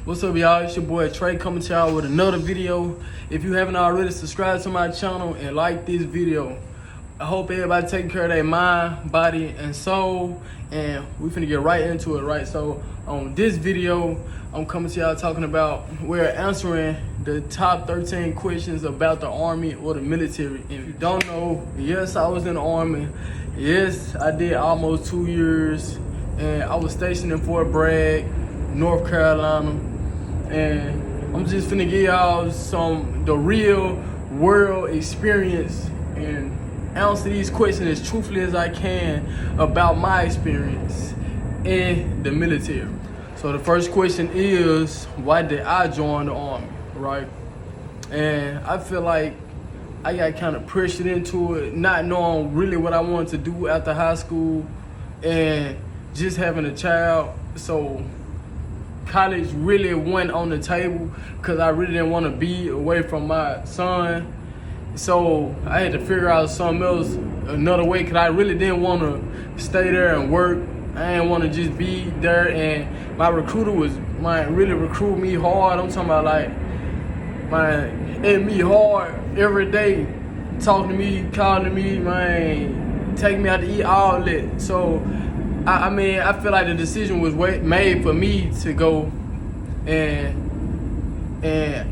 What's up, y'all? It's your boy Trey coming to y'all with another video. If you haven't already, subscribe to my channel and like this video. I hope everybody taking care of their mind, body, and soul. And we finna get right into it, right? So on this video, I'm coming to y'all talking about, we're answering the top 13 questions about the Army or the military. If you don't know, yes, I was in the Army. Yes, I did almost 2 years. And I was stationed in Fort Bragg, North Carolina. And I'm just finna give y'all the real world experience and answer these questions as truthfully as I can about my experience in the military. So the first question is, why did I join the Army, right? And I feel like I got kind of pressured into it, not knowing really what I wanted to do after high school and just having a child. So college really went on the table because I really didn't want to be away from my son. So I had to figure out something else, another way, because I really didn't want to stay there and work. I didn't want to just be there. And my recruiter was really recruit me hard. I'm talking about like, hit me hard every day, talking to me, calling me, taking me out to eat, all that. So I mean, I feel like the decision was made for me to go, and I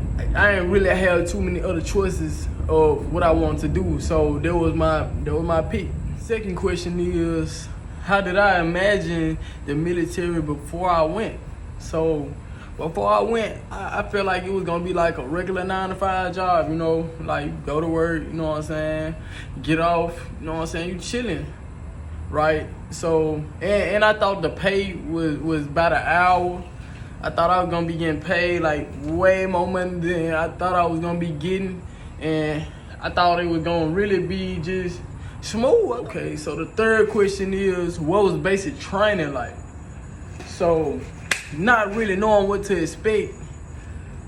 didn't really have too many other choices of what I wanted to do. So that was my pick. Second question is, how did I imagine the military before I went? So before I went, I felt like it was gonna be like a regular 9-to-5 job, you know, like go to work, you know what I'm saying, get off, you know what I'm saying, you chilling. Right, so and I thought the pay was about an hour. I thought I was gonna be getting paid like way more money than I thought I was gonna be getting, and I thought it was gonna really be just smooth. Okay, so the third question is, what was basic training like? So not really knowing what to expect.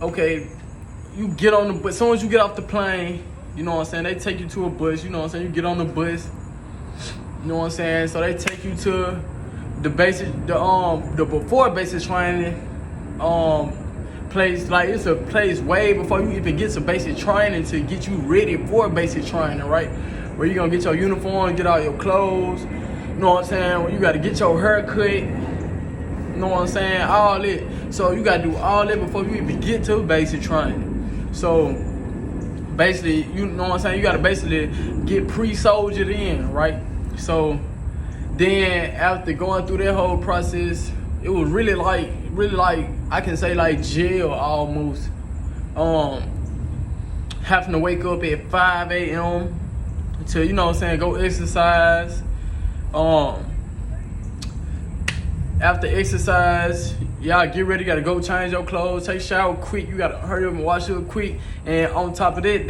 Okay, you get on the bus. As soon as you get off the plane, you know what I'm saying, they take you to a bus. You know what I'm saying, you get on the bus. You know what I'm saying? So they take you to the before basic training place. Like, it's a place way before you even get to basic training to get you ready for basic training, right? Where you gonna get your uniform, get all your clothes. You know what I'm saying? Where you gotta get your hair cut. You know what I'm saying? All that. So you gotta do all that before you even get to basic training. So basically, you know what I'm saying? You gotta basically get pre-soldiered in, right? So then after going through that whole process, it was really like I can say like jail almost. Having to wake up at 5 a.m. to, you know what I'm saying, go exercise. After exercise, y'all get ready, gotta go change your clothes, take a shower quick, you gotta hurry up and wash up quick. And on top of that,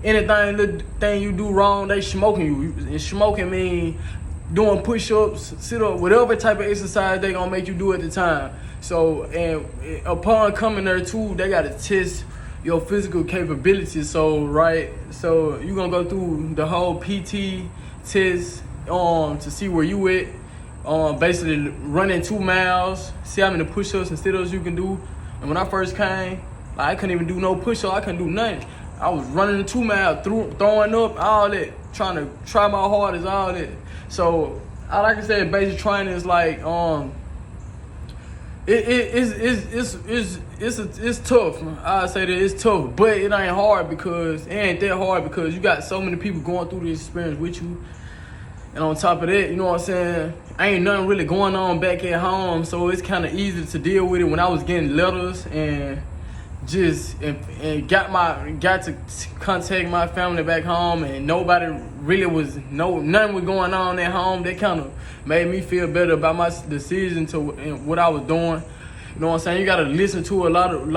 anything thing you do wrong, they smoking you. And smoking mean doing push-ups, sit-up, whatever type of exercise they gonna make you do at the time. So, and upon coming there too, they gotta test your physical capabilities. So, right, so you gonna go through the whole PT test to see where you at. Basically running 2 miles, see how many push-ups and sit-ups you can do. And when I first came, like, I couldn't even do no push-up, I couldn't do nothing. I was running the 2 miles, throwing up, all that, trying to try my hardest, all that. So, like I said, basic training is like, it's tough. I say that it's tough, but it ain't hard because it ain't that hard because you got so many people going through this experience with you. And on top of that, you know what I'm saying, ain't nothing really going on back at home, so it's kind of easy to deal with it. When I was getting letters and got to contact my family back home, and nobody really nothing was going on at home, that kind of made me feel better about my decision and what I was doing. You know what I'm saying? You gotta listen to a lot of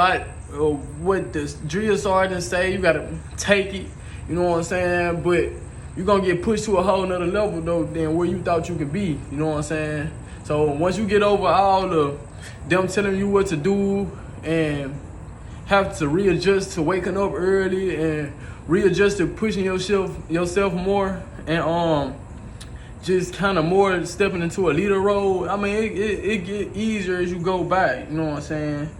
what the drill sergeants say. You gotta take it. You know what I'm saying? But you're gonna get pushed to a whole nother level though than where you thought you could be. You know what I'm saying? So once you get over all of them telling you what to do and have to readjust to waking up early and readjust to pushing yourself more and just kind of more stepping into a leader role. I mean, it get easier as you go by. You know what I'm saying?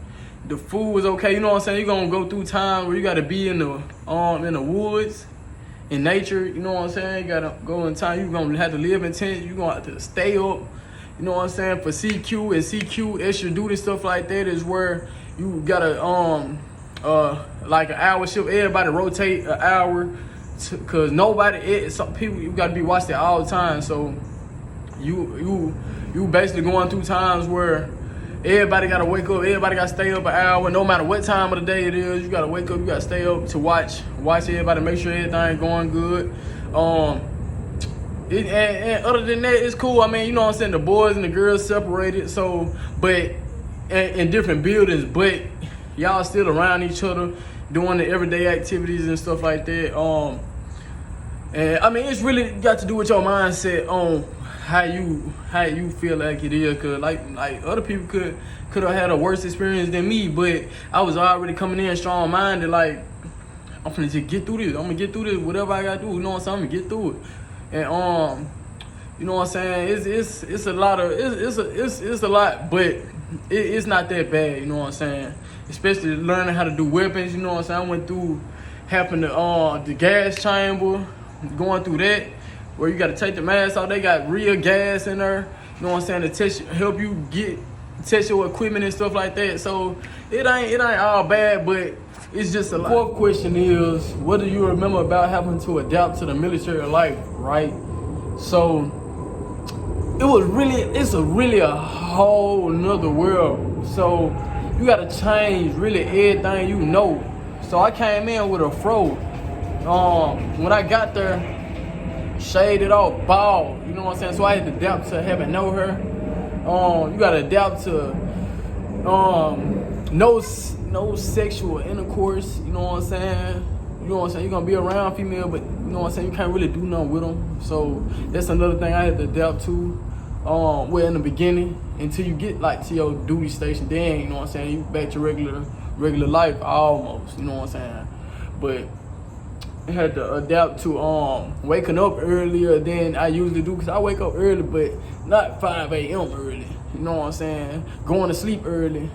The food is okay. You know what I'm saying? You're gonna go through times where you gotta be in the woods, in nature. You know what I'm saying? You gotta go in time. You're gonna have to live in tents. You're gonna have to stay up. You know what I'm saying? For CQ and CQ extra duty stuff like that is where you gotta like an hour shift. Everybody rotate an hour, cause some people you gotta be watched there all the time. So you basically going through times where everybody gotta wake up. Everybody gotta stay up an hour. No matter what time of the day it is, you gotta wake up. You gotta stay up to watch everybody, make sure everything going good. And other than that, it's cool. I mean, you know what I'm saying? The boys and the girls separated. So, but in different buildings, but y'all still around each other, doing the everyday activities and stuff like that. And I mean, it's really got to do with your mindset on how you feel like it is. Cause like other people could have had a worse experience than me, but I was already coming in strong minded. Like, I'm gonna just get through this. I'm gonna get through this. Whatever I gotta do, you know what I'm saying? I'm gonna get through it. And you know what I'm saying? It's a lot of it's a lot, but it's not that bad. You know what I'm saying? Especially learning how to do weapons. You know what I'm saying? I went through having the gas chamber, going through that, where you got to take the mask off. They got real gas in there. You know what I'm saying? To help you test your equipment and stuff like that. So it ain't all bad, but it's just a lot. Fourth question is, what do you remember about having to adapt to the military life, right? So it's really a whole nother world. So you gotta change really everything you know. So I came in with a fro. When I got there, shaded off, bald, you know what I'm saying? So I had to adapt to having no hair. You gotta adapt to no sexual intercourse, you know what I'm saying? You know what I'm saying? You're gonna be around female, but you know what I'm saying? You can't really do nothing with them. So that's another thing I had to adapt to. Well, in the beginning, until you get like to your duty station, then you know what I'm saying? You back to regular life almost, you know what I'm saying? But I had to adapt to waking up earlier than I usually do, because I wake up early, but not 5 a.m. early. You know what I'm saying? Going to sleep early.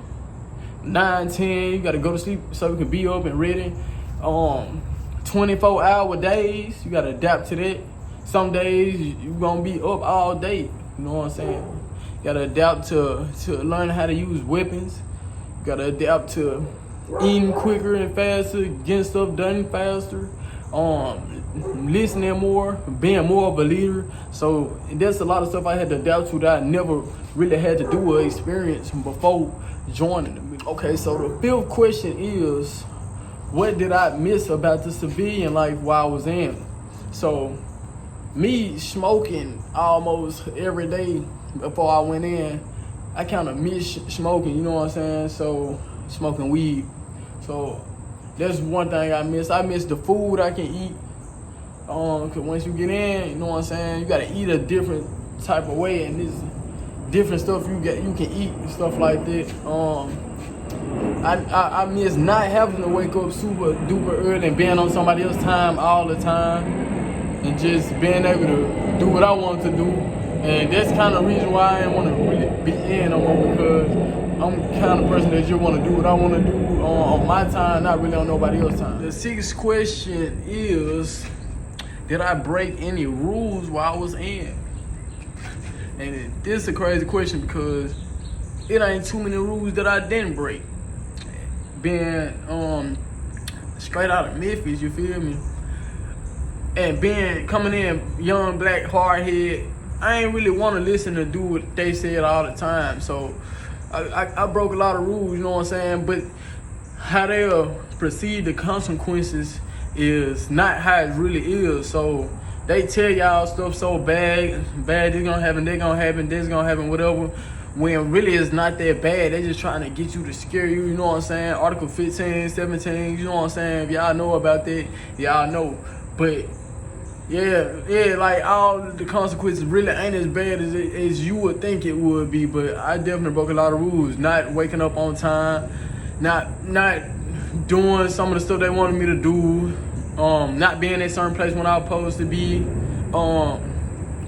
9, 10, you gotta go to sleep so you can be up and ready. 24-hour days, you gotta adapt to that. Some days you gonna be up all day, you know what I'm saying? You gotta adapt to learn how to use weapons. You gotta adapt to eating quicker and faster, getting stuff done faster, listening more, being more of a leader. So there's a lot of stuff I had to adapt to that I never really had to do or experience before joining the military. Okay, so the fifth question is, what did I miss about the civilian life while I was in? So me smoking almost every day before I went in, I kind of miss smoking, you know what I'm saying? So smoking weed. So that's one thing I miss. I miss the food I can eat. Cause once you get in, you know what I'm saying, you gotta eat a different type of way, and there's different stuff you can eat and stuff like that. I miss not having to wake up super duper early and being on somebody else's time all the time, and just being able to do what I want to do. And that's kind of the reason why I didn't want to really be in no more, because I'm the kind of person that just want to do what I want to do on my time, not really on nobody else's time. The sixth question is, did I break any rules while I was in? And this is a crazy question, because it ain't too many rules that I didn't break. Being straight out of Memphis, you feel me? And coming in young, black, hard head, I ain't really want to listen to do what they said all the time. So I broke a lot of rules, you know what I'm saying? But how they'll proceed the consequences is not how it really is. So they tell y'all stuff so bad, this gonna happen, that gonna happen, this gonna happen, whatever, when really it's not that bad. They just trying to get you to scare you, you know what I'm saying? Article 15, 17, you know what I'm saying? If y'all know about that, y'all know. But yeah, like all the consequences really ain't as bad as you would think it would be. But I definitely broke a lot of rules. Not waking up on time, not doing some of the stuff they wanted me to do, not being in a certain place when I was supposed to be,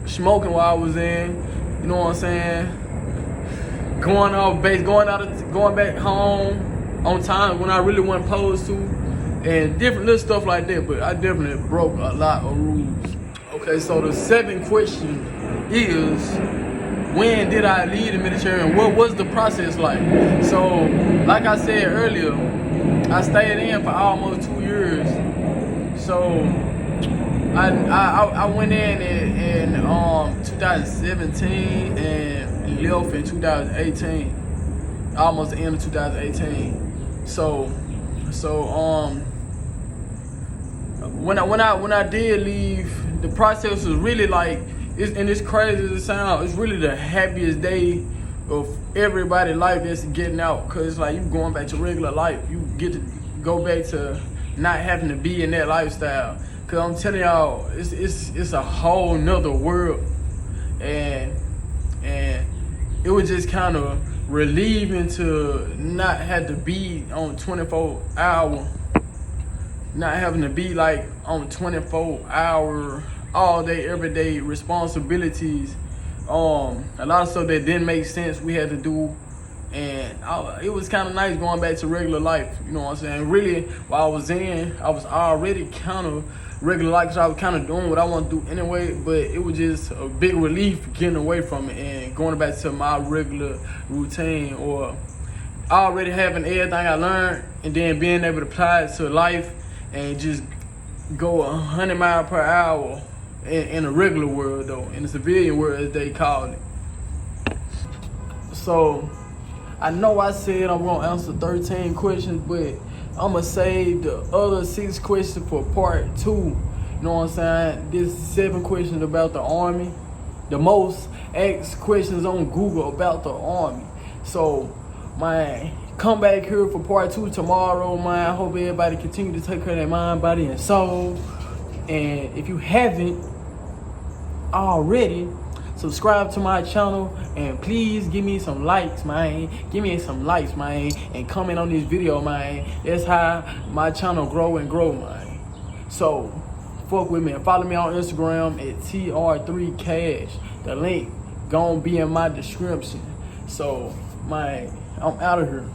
smoking while I was in, you know what I'm saying? Going off base, going back home, on time when I really wasn't supposed to, and different little stuff like that. But I definitely broke a lot of rules. Okay, so the second question is, when did I leave the military and what was the process like? So, like I said earlier, I stayed in for almost 2 years. So I went in 2017 and left in 2018, almost the end of 2018. So when I did leave, the process was really like, and it's crazy as it sounds, it's really the happiest day of everybody's life that's getting out, cause it's like you going back to regular life. You get to go back to not having to be in that lifestyle. Cause I'm telling y'all, it's a whole nother world, and it was just kind of relieving to not have to be on 24-hour, not having to be like on 24-hour, all day, every day responsibilities. A lot of stuff that didn't make sense we had to do, and it was kind of nice going back to regular life. You know what I'm saying? Really, while I was already kind of regular life, because I was kind of doing what I want to do anyway. But it was just a big relief getting away from it and going back to my regular routine, or already having everything I learned and then being able to apply it to life and just go 100 miles per hour in a regular world, though, in the civilian world as they call it. So I know I said I'm gonna answer 13 questions, but I'm gonna save the other 6 questions for part 2. You know what I'm saying? This 7 questions about the Army, the most asked questions on Google about the Army. So, man, come back here for part 2 tomorrow, man. I hope everybody continue to take care of their mind, body, and soul. And if you haven't already, subscribe to my channel, and please give me some likes, man. Give me some likes, man, and comment on this video, man. That's how my channel grow and grow, man. So fuck with me and follow me on Instagram at TR3Cash. The link gonna be in my description. So, man, I'm out of here.